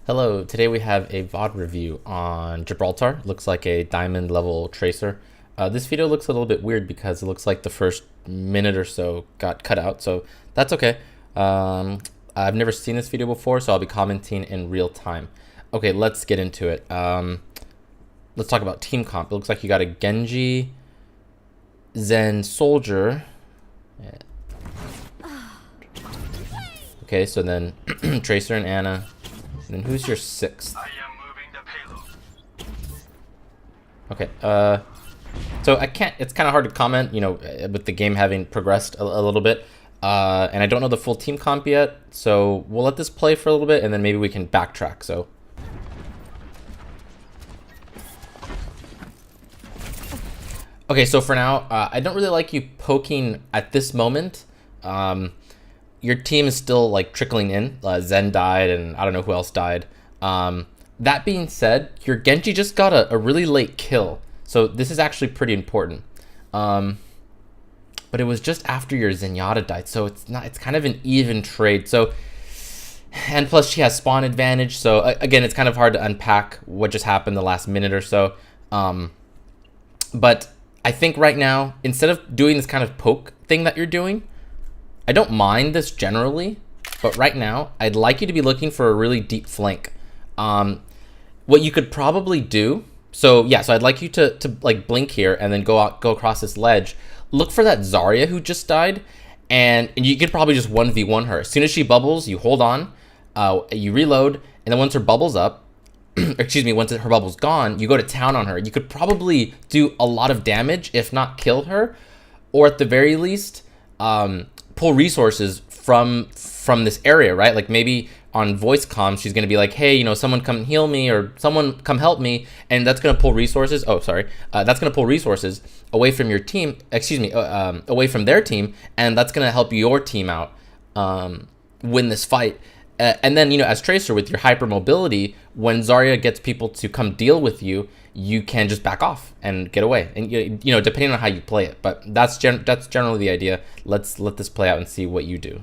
Hello, today we have a VOD review on Gibraltar. Looks like a diamond level tracer. This video looks a little bit weird because it looks like the first minute or so got cut out, so that's okay. I've never seen this video before, so I'll be commenting in real time. Okay, let's get into it. Let's talk about team comp. It looks like you got a Genji, Zen Soldier. Okay, so then Tracer and Ana. And then who's your sixth? I am moving the payload. Okay, so I can't, it's kind of hard to comment, you know, with the game having progressed a little bit. And I don't know the full team comp yet, so we'll let this play for a little bit and then maybe we can backtrack, so. Okay, so for now, I don't really like you poking at this moment. Your team is still like trickling in. Zen died and I don't know who else died. That being said, your Genji just got a really late kill. So this is actually pretty important. But it was just after your Zenyatta died. So it's kind of an even trade. So, and plus she has spawn advantage. So again, it's kind of hard to unpack what just happened the last minute or so. But I think right now, instead of doing this kind of poke thing that you're doing, I don't mind this generally, but right now I'd like you to be looking for a really deep flank. What you could probably do, so I'd like you to like blink here and then go across this ledge. Look for that Zarya who just died, and you could probably just 1v1 her. As soon as she bubbles, you hold on, you reload, and then once her bubble's up, excuse me, once her bubble's gone, you go to town on her. You could probably do a lot of damage, if not kill her, or at the very least, pull resources from this area, right? Like maybe on voice comms, she's going to be like, hey, you know, someone come heal me or someone come help me. And that's going to pull resources. Oh, sorry. That's going to pull resources away from your team, excuse me, away from their team. And that's going to help your team out, win this fight. And then, you know, as Tracer with your hyper mobility, when Zarya gets people to come deal with you, you can just back off and get away. And, you know, depending on how you play it. But that's generally the idea. Let's let this play out and see what you do.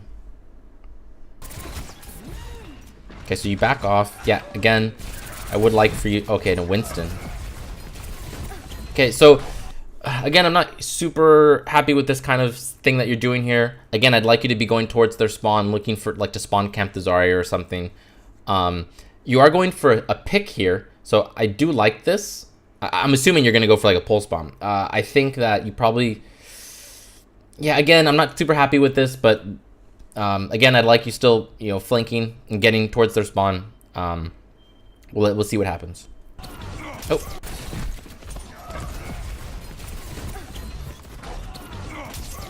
Okay, so you back off. Yeah, again, I would like for you... Okay, no, Winston. Okay, so... Again, I'm not super happy with this kind of thing that you're doing here. Again, I'd like you to be going towards their spawn, looking for like to spawn camp the Zarya or something. You are going for a pick here, so I do like this. I'm assuming you're going to go for like a pulse bomb. I think that you probably... Yeah, again, I'm not super happy with this, but again, I'd like you still, you know, flanking and getting towards their spawn. We'll see what happens. Oh.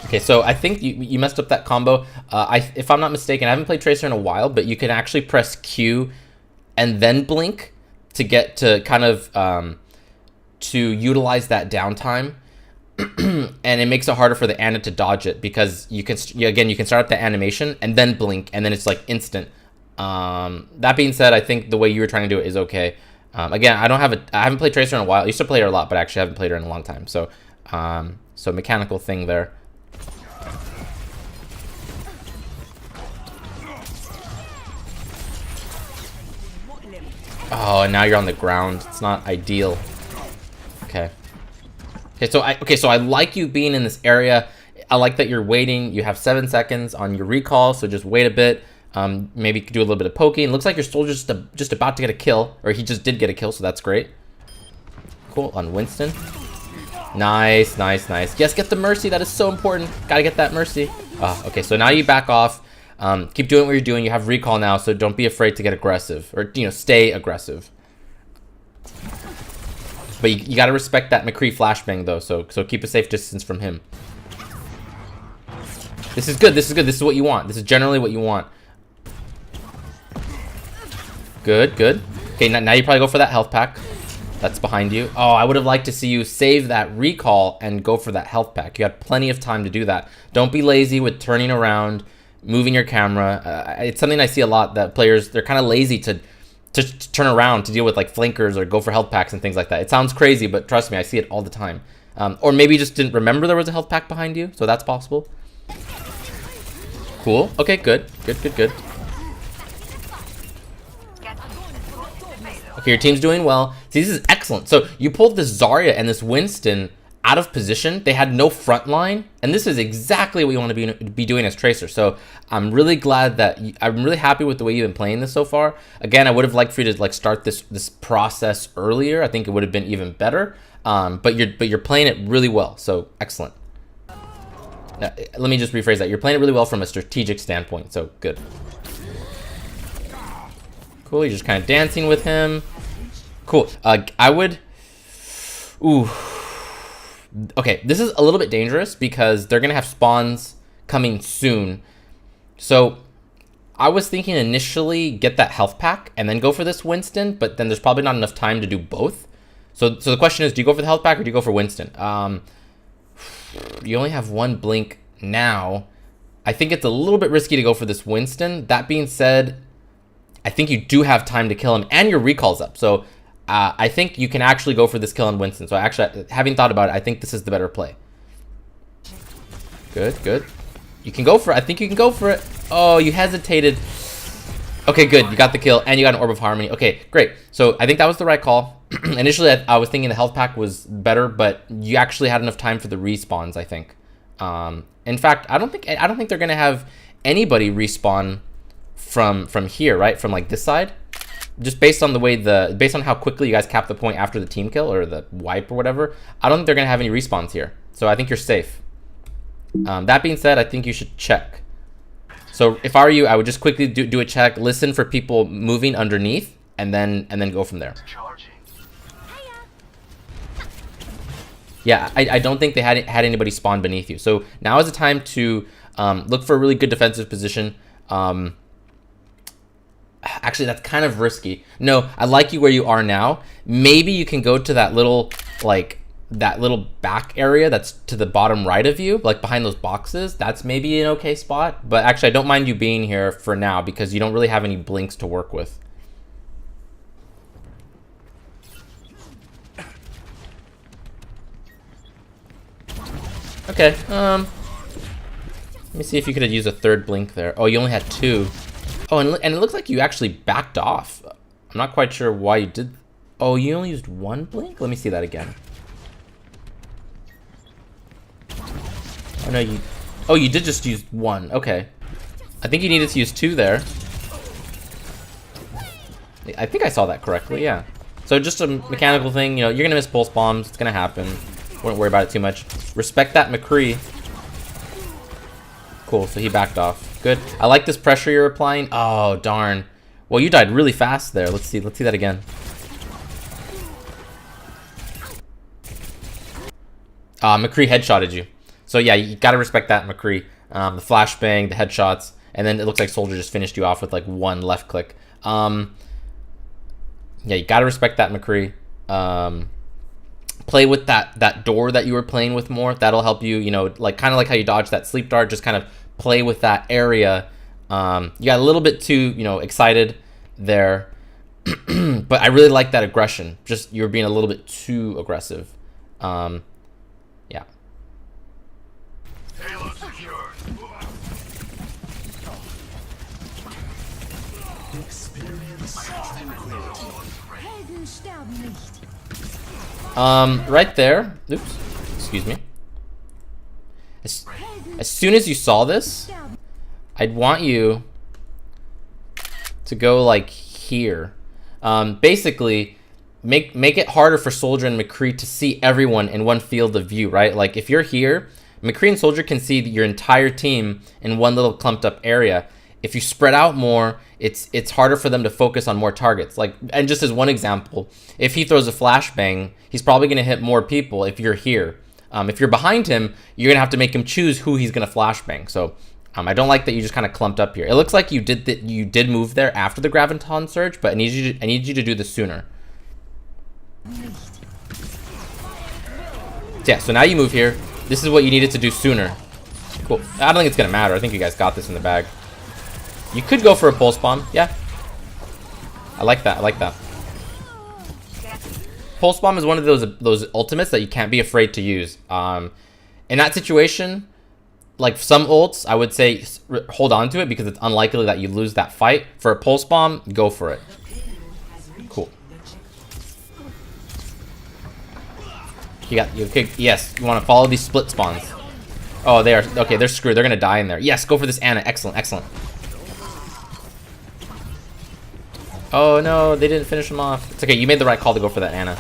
Okay, so I think you messed up that combo. If I'm not mistaken, I haven't played Tracer in a while, but you can actually press Q and then blink to get to kind of to utilize that downtime, and it makes it harder for the Ana to dodge it because you can you can start up the animation and then blink, and then it's like instant. That being said, I think the way you were trying to do it is okay. Again, I haven't played Tracer in a while. I used to play her a lot, but actually I haven't played her in a long time. So so mechanical thing there. Oh, and now you're on the ground. It's not ideal. Okay. Okay, so I like you being in this area. I like that you're waiting. You have 7 seconds on your recall, so just wait a bit. Maybe do a little bit of poking. Looks like your soldier's just about to get a kill, or he just did get a kill, so that's great. Cool, on Winston. Nice, nice, nice. Yes, get the mercy. That is so important. Gotta get that mercy. Okay, so now you back off. Keep doing what you're doing. You have recall now, so don't be afraid to get aggressive, or, you know, stay aggressive. But you got to respect that McCree flashbang though, so keep a safe distance from him. This is good. This is good. This is what you want. This is generally what you want. Good, good. Okay, now you probably go for that health pack. That's behind you. Oh, I would have liked to see you save that recall and go for that health pack. You had plenty of time to do that. Don't be lazy with turning around, moving your camera. It's something I see a lot, that players, they're kind of lazy to turn around to deal with like flankers or go for health packs and things like that. It sounds crazy, but trust me, I see it all the time. Or maybe you just didn't remember there was a health pack behind you, so that's possible. Cool. Okay, good. Good, good, good. Okay, your team's doing well. See, this is excellent. So you pulled this Zarya and this Winston out of position. They had no front line, and this is exactly what you want to be doing as Tracer. So I'm really glad that I'm really happy with the way you've been playing this so far. Again, I would have liked for you to like start this process earlier. I think it would have been even better. But you're playing it really well. So excellent. Now, let me just rephrase that. You're playing it really well from a strategic standpoint. So good. Cool. You're just kind of dancing with him. Cool. I would. Ooh. Okay, this is a little bit dangerous because they're gonna have spawns coming soon. So I was thinking initially get that health pack and then go for this Winston, but then there's probably not enough time to do both. So the question is, do you go for the health pack or do you go for Winston? You only have one blink now. I think it's a little bit risky to go for this Winston. That being said, I think you do have time to kill him and your recall's up. So I think you can actually go for this kill on Winston. So actually, having thought about it, I think this is the better play. Good, good. You can go for it. I think you can go for it. Oh, you hesitated. Okay, good. You got the kill and you got an Orb of Harmony. Okay, great. So I think that was the right call. Initially, I was thinking the health pack was better, but you actually had enough time for the respawns, I think. In fact, I don't think they're gonna have anybody respawn from here, right? From like this side. Just based on the way based on how quickly you guys cap the point after the team kill or the wipe or whatever, I don't think they're gonna have any respawns here. So I think you're safe. That being said, I think you should check. So if I were you, I would just quickly do a check, listen for people moving underneath, and then go from there. Yeah, I don't think they had anybody spawn beneath you. So now is the time to look for a really good defensive position. Actually, that's kind of risky. No, I like you where you are now. Maybe you can go to that little, like, that little back area that's to the bottom right of you, like behind those boxes. That's maybe an okay spot. But actually, I don't mind you being here for now because you don't really have any blinks to work with. Okay, let me see if you could have used a third blink there. Oh, you only had two. Oh, and it looks like you actually backed off. I'm not quite sure why you did. Oh, you only used one blink? Let me see that again. Oh, no, you... Oh, you did just use one. Okay. I think you needed to use two there. I think I saw that correctly, yeah. So just a mechanical thing, you know, you're going to miss pulse bombs. It's going to happen. Wouldn't worry about it too much. Respect that McCree. Cool, so he backed off. Good. I like this pressure you're applying. Oh, darn. Well, you died really fast there. Let's see that again. McCree headshotted you. So yeah, you gotta respect that, McCree. The flashbang, the headshots, and then it looks like Soldier just finished you off with like one left click. Yeah, you gotta respect that, McCree. Play with that door that you were playing with more. That'll help you, you know, like kind of like how you dodged that sleep dart, just kind of play with that area. You got a little bit too, you know, excited there. But I really like that aggression. Just you're being a little bit too aggressive. Yeah. Right there. Oops. Excuse me. As soon as you saw this, I'd want you to go like here. Basically, make it harder for Soldier and McCree to see everyone in one field of view, right? Like if you're here, McCree and Soldier can see your entire team in one little clumped up area. If you spread out more, it's harder for them to focus on more targets. Like, and just as one example, if he throws a flashbang, he's probably going to hit more people if you're here. If you're behind him, you're going to have to make him choose who he's going to flashbang. So I don't like that you just kind of clumped up here. It looks like you did move there after the Graviton Surge, but I need you to do this sooner. Yeah, so now you move here. This is what you needed to do sooner. Cool. I don't think it's going to matter. I think you guys got this in the bag. You could go for a pulse bomb. Yeah. I like that. I like that. Pulse bomb is one of those ultimates that you can't be afraid to use. In that situation, like some ults, I would say hold on to it because it's unlikely that you lose that fight. For a pulse bomb, go for it. Cool. You got you. Okay, yes. You want to follow these split spawns. Oh, they are okay. They're screwed. They're gonna die in there. Yes, go for this Anna. Excellent, excellent. Oh no, they didn't finish him off. It's okay. You made the right call to go for that Anna.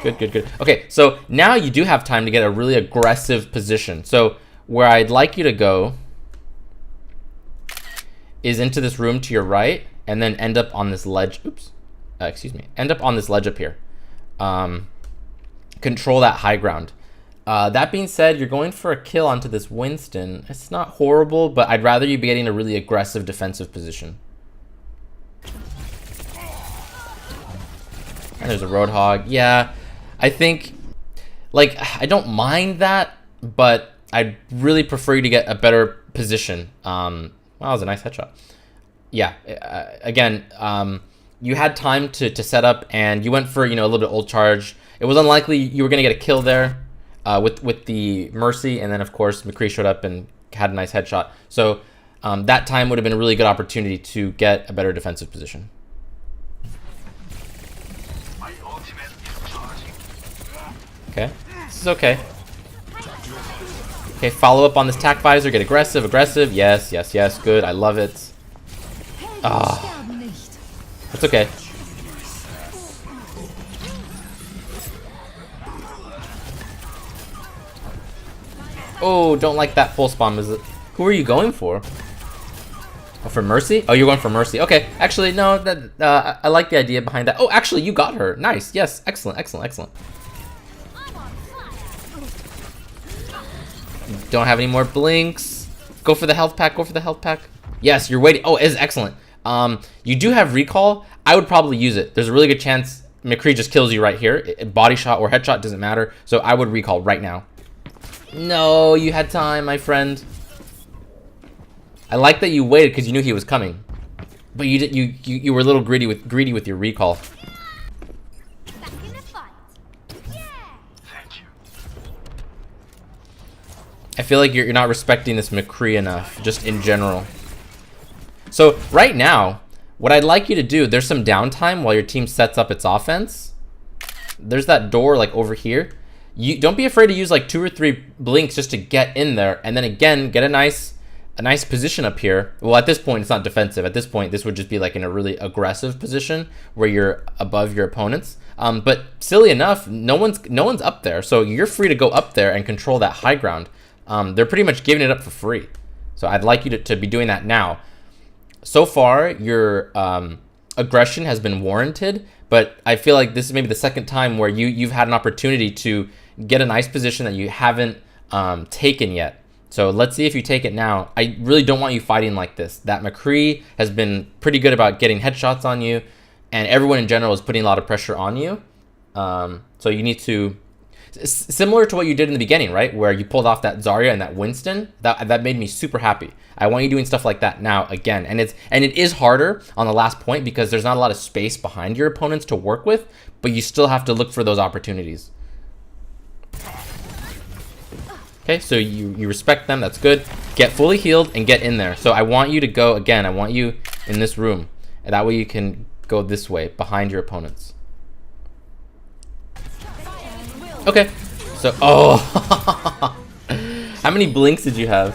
Good, good, good. Okay, so now you do have time to get a really aggressive position. So where I'd like you to go is into this room to your right, and then end up on this ledge. Oops, excuse me. End up on this ledge up here. Control that high ground. That being said, you're going for a kill onto this Winston. It's not horrible, but I'd rather you be getting a really aggressive defensive position. And there's a Roadhog. Yeah, I think, like, I don't mind that, but I'd really prefer you to get a better position. Wow, that was a nice headshot. Yeah, again, you had time to set up, and you went for, you know, a little bit old charge. It was unlikely you were going to get a kill there with the Mercy, and then, of course, McCree showed up and had a nice headshot. So that time would have been a really good opportunity to get a better defensive position. Okay, this is okay. Okay, follow up on this tack visor. Get aggressive, aggressive. Yes, yes, yes. Good. I love it. Ah, it's okay. Oh, don't like that full spawn. Is it? Who are you going for? Oh, for Mercy? Oh, you're going for Mercy. Okay, actually, no. That I like the idea behind that. Oh, actually, you got her. Nice. Yes, excellent, excellent, excellent. Don't have any more blinks. Go for the health pack. Go for the health pack. Yes, you're waiting. Oh, it is excellent. You do have recall. I would probably use it. There's a really good chance McCree just kills you right here. Body shot or headshot doesn't matter. So I would recall right now. No, you had time, my friend. I like that you waited because you knew he was coming, but you were a little greedy with your recall. I feel like you're not respecting this McCree enough, just in general. So right now, what I'd like you to do, there's some downtime while your team sets up its offense. There's that door like over here. You don't be afraid to use like 2 or 3 blinks just to get in there, and then again get a nice position up here. Well, at this point it's not defensive. At this point this would just be like in a really aggressive position where you're above your opponents. But silly enough, no one's up there, so you're free to go up there and control that high ground. They're pretty much giving it up for free. So I'd like you to be doing that now. So far, your aggression has been warranted, but I feel like this is maybe the second time where you've had an opportunity to get a nice position that you haven't taken yet. So let's see if you take it now. I really don't want you fighting like this. That McCree has been pretty good about getting headshots on you, and everyone in general is putting a lot of pressure on you. So you need to... Similar to what you did in the beginning, right? Where you pulled off that Zarya and that Winston. That made me super happy. I want you doing stuff like that now again. And it is harder on the last point because there's not a lot of space behind your opponents to work with, but you still have to look for those opportunities. Okay, so you respect them. That's good. Get fully healed and get in there. So I want you to go again. I want you in this room. And that way you can go this way behind your opponents. Okay, so, oh, how many blinks did you have?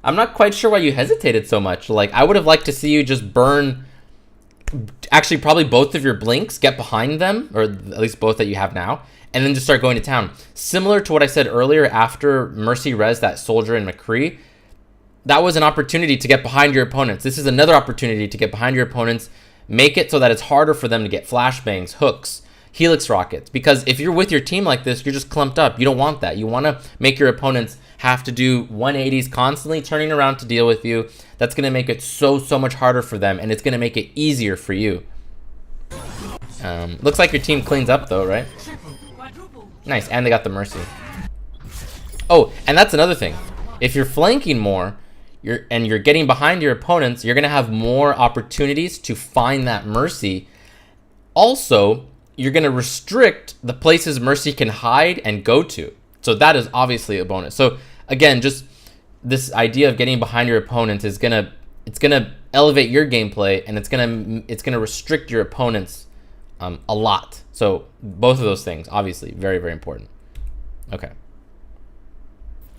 I'm not quite sure why you hesitated so much. Like, I would have liked to see you just burn, actually probably both of your blinks, get behind them, or at least both that you have now, and then just start going to town. Similar to what I said earlier after Mercy res that soldier in McCree, that was an opportunity to get behind your opponents. This is another opportunity to get behind your opponents, make it so that it's harder for them to get flashbangs, hooks, Helix rockets, because if you're with your team like this, you're just clumped up. You don't want that. You want to make your opponents have to do 180s, constantly turning around to deal with you. That's going to make it so much harder for them, and it's going to make it easier for you. Looks like your team cleans up though, right? Nice, and they got the Mercy. Oh, and that's another thing. If you're flanking more, you're getting behind your opponents, you're going to have more opportunities to find that Mercy. Also, you're going to restrict the places Mercy can hide and go to. So that is obviously a bonus. So again, just this idea of getting behind your opponents is it's gonna elevate your gameplay, and it's gonna restrict your opponents a lot. So both of those things, obviously, very, very important. Okay.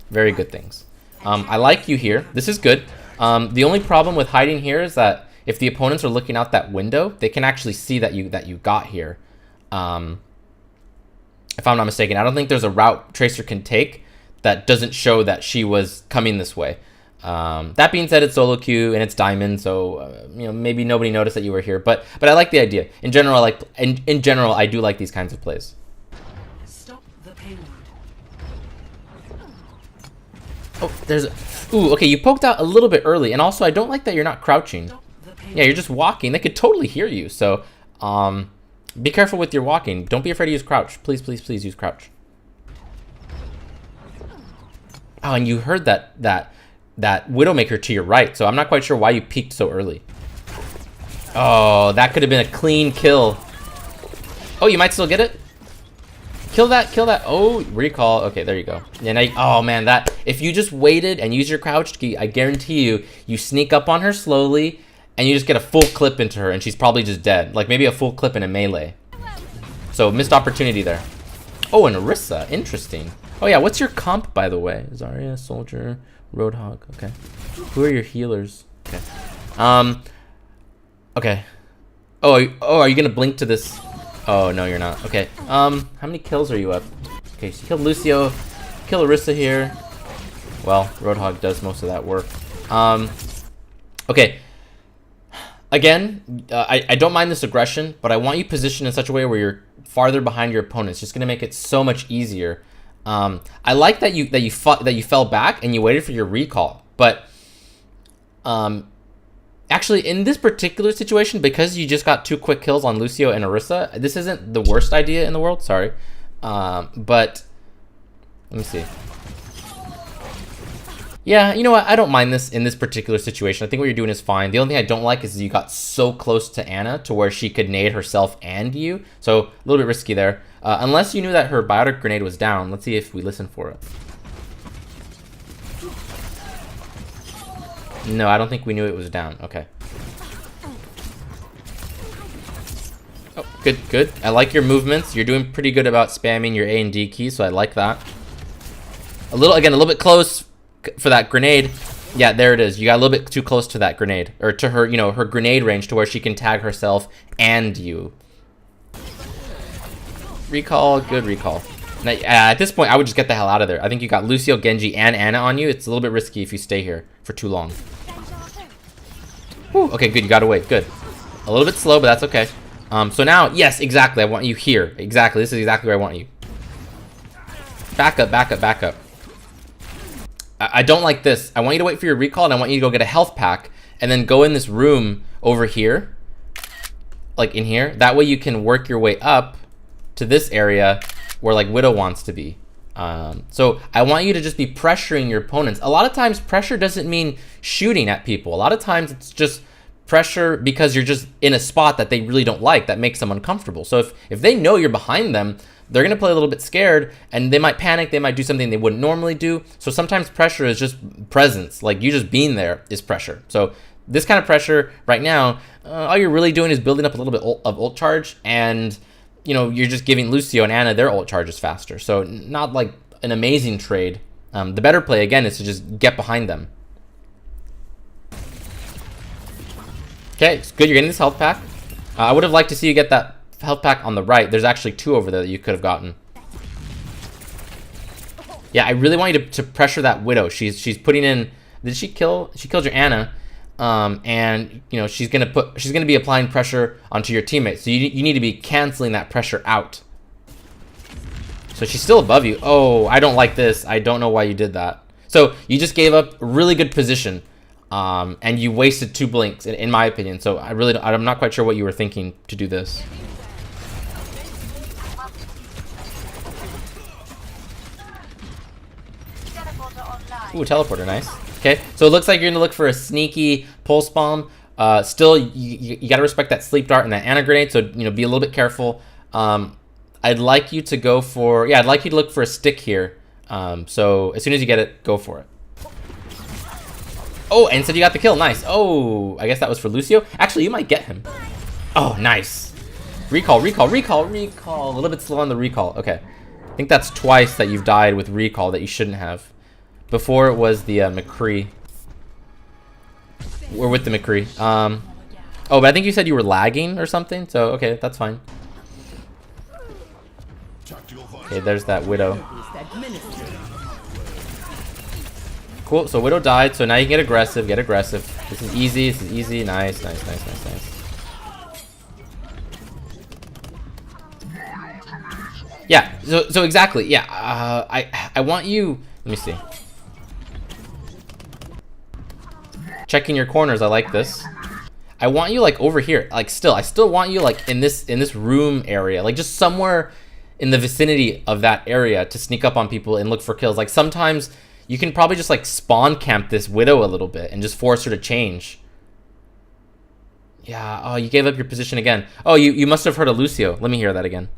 Very good things. I like you here. This is good. The only problem with hiding here is that if the opponents are looking out that window, they can actually see that you got here. If I'm not mistaken, I don't think there's a route Tracer can take that doesn't show that she was coming this way. That being said, it's solo queue and it's diamond, so maybe nobody noticed that you were here. But I like the idea. In general, in general, I do like these kinds of plays. Stop the payload. Oh, ooh, okay, you poked out a little bit early, and also I don't like that you're not crouching. Yeah, you're just walking. They could totally hear you, so be careful with your walking. Don't be afraid to use crouch. Please, please, please use crouch. Oh, and you heard that Widowmaker to your right, so I'm not quite sure why you peeked so early. Oh, that could have been a clean kill. Oh, you might still get it? Kill that, kill that. Oh, recall. Okay, there you go. Yeah, now oh man, that if you just waited and used your crouched key, I guarantee you sneak up on her slowly and you just get a full clip into her and she's probably just dead. Like maybe a full clip in a melee. So missed opportunity there. Oh, and Orisa, interesting. Oh yeah, what's your comp by the way? Zarya, Soldier, Roadhog. Okay. Who are your healers? Okay. Okay. Oh, are you gonna blink to this? Oh, no, you're not. Okay. How many kills are you up? Okay, so you killed Lucio. Kill Orisa here. Well, Roadhog does most of that work. Okay. Again, I don't mind this aggression, but I want you positioned in such a way where you're farther behind your opponent. It's just going to make it so much easier. I like that you fell back and you waited for your recall, but actually, in this particular situation, because you just got 2 quick kills on Lucio and Orisa, this isn't the worst idea in the world, sorry. But, let me see. Yeah, you know what? I don't mind this in this particular situation. I think what you're doing is fine. The only thing I don't like is you got so close to Ana to where she could nade herself and you. So, a little bit risky there. Unless you knew that her biotic grenade was down. Let's see if we listen for it. No, I don't think we knew it was down. Okay. Oh, good, good. I like your movements. You're doing pretty good about spamming your A and D key, so I like that. Again, a little bit close for that grenade. Yeah, there it is. You got a little bit too close to that grenade. Or to her, her grenade range to where she can tag herself and you. Recall, good recall. Now, at this point, I would just get the hell out of there. I think you got Lucio, Genji, and Ana on you. It's a little bit risky if you stay here for too long. Whew, okay, good. You got away. Good. A little bit slow, but that's okay. So now, yes, exactly. I want you here. Exactly. This is exactly where I want you. Back up, back up, back up. I don't like this. I want you to wait for your recall, and I want you to go get a health pack, and then go in this room over here. Like in here. That way you can work your way up to this area where like Widow wants to be. So I want you to just be pressuring your opponents. A lot of times pressure doesn't mean shooting at people. A lot of times it's just pressure because you're just in a spot that they really don't like, that makes them uncomfortable. So if they know you're behind them, they're going to play a little bit scared and they might panic. They might do something they wouldn't normally do. So sometimes pressure is just presence. Like you just being there is pressure. So this kind of pressure right now, all you're really doing is building up a little bit of ult charge, and you're just giving Lucio and Ana their ult charges faster. So not like an amazing trade. The better play, again, is to just get behind them. Okay, it's good. You're getting this health pack. I would have liked to see you get that health pack on the right. There's actually 2 over there that you could have gotten. Yeah, I really want you to pressure that Widow. She's putting in... Did she kill? She killed your Ana. And she's gonna be applying pressure onto your teammates. So you need to be canceling that pressure out. So she's still above you. Oh, I don't like this. I don't know why you did that. So you just gave up a really good position, and you wasted 2 blinks, in my opinion. So I'm not quite sure what you were thinking to do this. Ooh, teleporter, nice. Okay, so it looks like you're gonna look for a sneaky pulse bomb. Still, you gotta respect that sleep dart and that Ana grenade, so be a little bit careful. I'd like you to go for, I'd like you to look for a stick here. So as soon as you get it, go for it. Oh, and so you got the kill, nice. Oh, I guess that was for Lucio. Actually, you might get him. Oh, nice. Recall, recall, recall, recall. A little bit slow on the recall. Okay. I think that's twice that you've died with recall that you shouldn't have. Before it was the McCree. We're with the McCree. Oh, but I think you said you were lagging or something. So, okay, that's fine. Okay, there's that Widow. Cool, so Widow died. So now you can get aggressive, get aggressive. This is easy, this is easy. Nice, nice, nice, nice, nice. Yeah, so exactly. Yeah, I want you. Let me see. Checking your corners. I like this. I want you like over here. Like I still want you like in this room area. Like just somewhere in the vicinity of that area to sneak up on people and look for kills. Like sometimes you can probably just like spawn camp this Widow a little bit and just force her to change. Yeah. Oh, you gave up your position again. Oh, you must have heard of Lucio. Let me hear that again.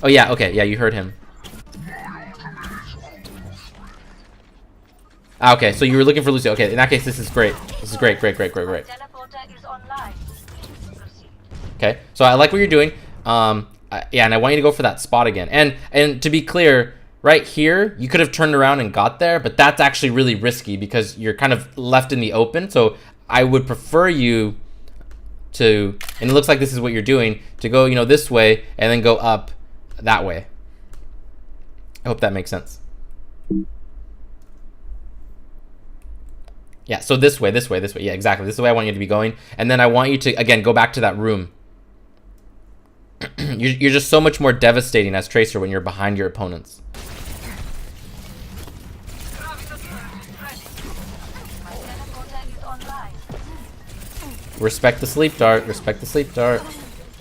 Oh yeah, okay, yeah, you heard him. Ah, okay, so you were looking for Lucio. Okay, in that case, this is great. This is great, great, great, great, great. Okay, so I like what you're doing. Yeah, and I want you to go for that spot again. And to be clear, right here, you could have turned around and got there, but that's actually really risky because you're kind of left in the open. So I would prefer you to, and it looks like this is what you're doing, to go, you know, this way and then go up that way. I hope that makes sense. Yeah, so this way, this way, this way. Yeah, exactly. This is the way I want you to be going. And then I want you to, again, go back to that room. You're just so much more devastating as Tracer when you're behind your opponents. Respect the sleep dart. Respect the sleep dart.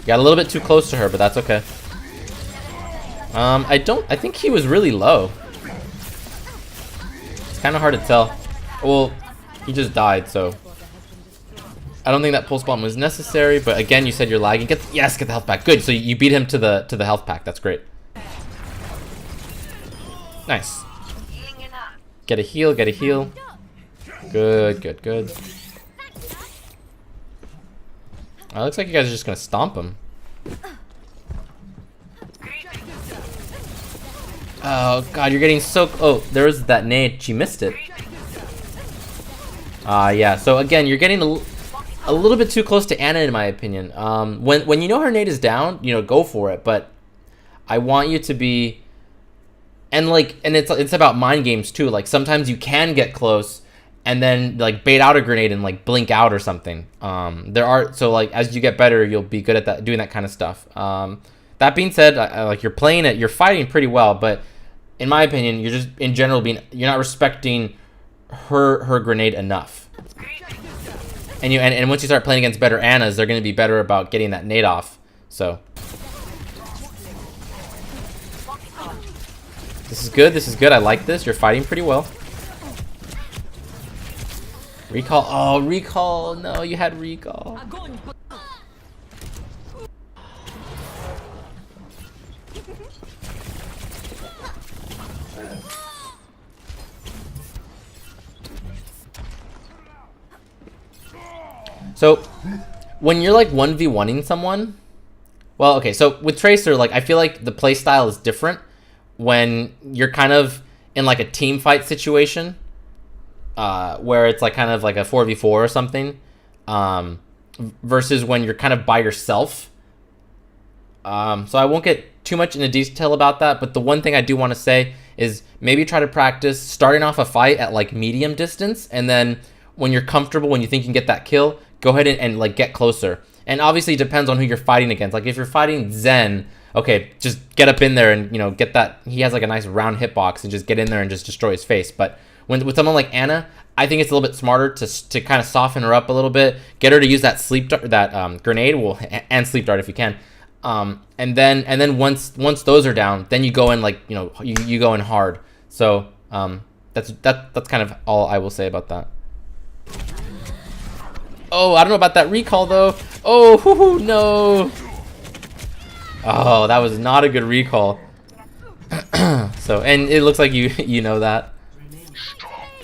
You got a little bit too close to her, but that's okay. I think he was really low. It's kind of hard to tell. Well, he just died, so I don't think that pulse bomb was necessary. But again, you said you're lagging. Yes, get the health back. Good. So you beat him to the health pack. That's great. Nice. Get a heal. Get a heal. Good. Good. Good. It looks like you guys are just gonna stomp him. Oh god, you're getting so... Oh, there was that nade. She missed it. Yeah. So again, you're getting a little bit too close to Ana, in my opinion. When you know her nade is down, you know, go for it. But I want you to be... And it's about mind games too. Like sometimes you can get close and then like bait out a grenade and like blink out or something. So like as you get better, you'll be good at that, doing that kind of stuff. That being said, like you're fighting pretty well, but in my opinion, you're just in general you're not respecting her grenade enough. And once you start playing against better Anas, they're going to be better about getting that nade off. So this is good. This is good. I like this. You're fighting pretty well. Recall. Oh, recall. No, you had recall. So when you're like 1v1ing someone, well, okay, so with Tracer, like I feel like the playstyle is different when you're kind of in like a team fight situation, where it's like kind of like a 4v4 or something, versus when you're kind of by yourself. So I won't get too much into detail about that, but the one thing I do want to say is maybe try to practice starting off a fight at like medium distance, and then when you're comfortable, when you think you can get that kill, go ahead and like get closer. And obviously it depends on who you're fighting against. Like if you're fighting Zen, okay, just get up in there and, you know, get that. He has like a nice round hitbox and just get in there and just destroy his face. But with someone like Ana, I think it's a little bit smarter to kind of soften her up a little bit, get her to use that sleep dart, that grenade, and sleep dart if you can. And then once those are down, then you go in like, you know, you go in hard. So that's kind of all I will say about that. Oh, I don't know about that recall though. Oh, no. Oh, that was not a good recall. So, and it looks like you know that.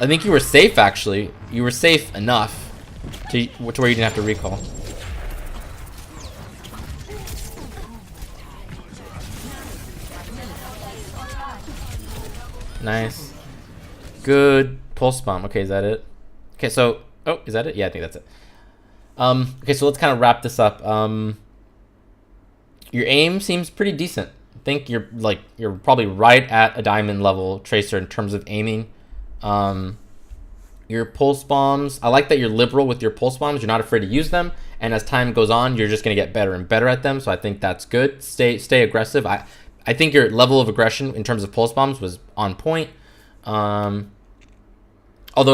I think you were safe actually. You were safe enough to where you didn't have to recall. Nice. Good pulse bomb. Okay, is that it? Okay, so oh, is that it? Yeah, I think that's it. Okay, so let's kind of wrap this up. Your aim seems pretty decent. I think you're probably right at a diamond level tracer in terms of aiming. Your pulse bombs, I like that you're liberal with your pulse bombs. You're not afraid to use them, and as time goes on, you're just gonna get better and better at them. So I think that's good. Stay aggressive. I think your level of aggression in terms of pulse bombs was on point. Although,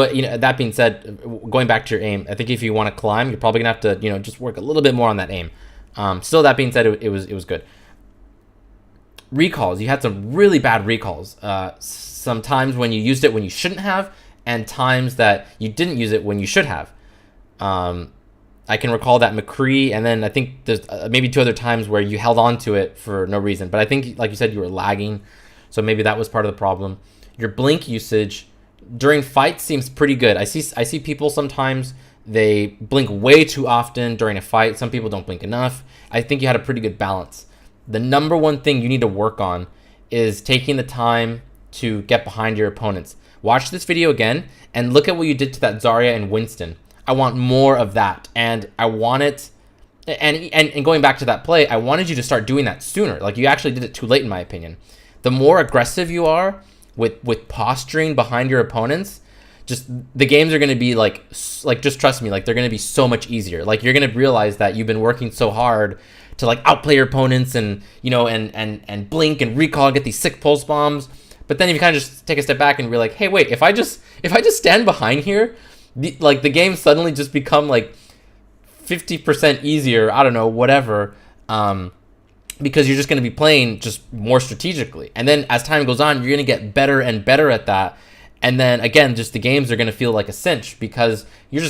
that being said, going back to your aim, I think if you want to climb, you're probably gonna have to, just work a little bit more on that aim. Still, that being said, it was good. Recalls, you had some really bad recalls. Sometimes when you used it when you shouldn't have, and times that you didn't use it when you should have. I can recall that McCree, and then I think there's maybe 2 other times where you held on to it for no reason. But I think, like you said, you were lagging, so maybe that was part of the problem. Your blink usage during fights seems pretty good. I see people sometimes, they blink way too often during a fight. Some people don't blink enough. I think you had a pretty good balance. The number one thing you need to work on is taking the time to get behind your opponents. Watch this video again and look at what you did to that Zarya and Winston. I want more of that, and I want it. And going back to that play, I wanted you to start doing that sooner. Like, you actually did it too late, in my opinion. The more aggressive you are with posturing behind your opponents, just the games are going to be like just trust me, like, they're going to be so much easier. Like, you're going to realize that you've been working so hard to like outplay your opponents and and blink and recall and get these sick pulse bombs. But then if you kind of just take a step back and be like, hey, wait, if I just stand behind here, the game suddenly just become like 50% easier. I don't know, whatever. Because you're just going to be playing just more strategically. And then as time goes on, you're going to get better and better at that. And then again, just the games are going to feel like a cinch because you're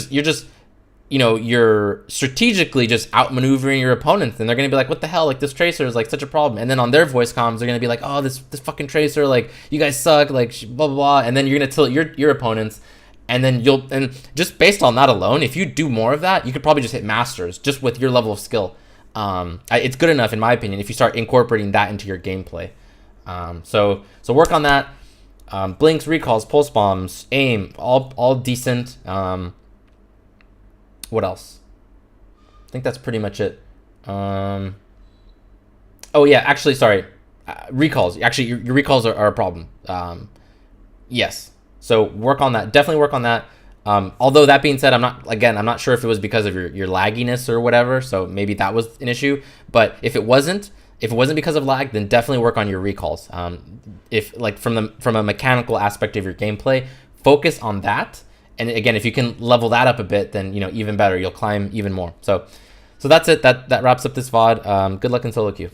strategically just outmaneuvering your opponents, and they're going to be like, what the hell, like, this tracer is like such a problem. And then on their voice comms, they're going to be like, oh, this fucking tracer, like, you guys suck, like, blah blah blah. And then you're going to tilt your opponents, and then just based on that alone, if you do more of that, you could probably just hit masters just with your level of skill. It's good enough, in my opinion, if you start incorporating that into your gameplay. So work on that. Blinks, recalls, pulse bombs, aim, all decent. What else? I think that's pretty much it. Oh yeah, actually, sorry. Recalls. Actually, your recalls are a problem. Yes. So work on that. Definitely work on that. Although that being said, I'm not sure if it was because of your lagginess or whatever. So maybe that was an issue. But if it wasn't because of lag, then definitely work on your recalls. If like from a mechanical aspect of your gameplay, focus on that. And again, if you can level that up a bit, then even better. You'll climb even more. So that's it. That wraps up this VOD. Good luck in solo queue.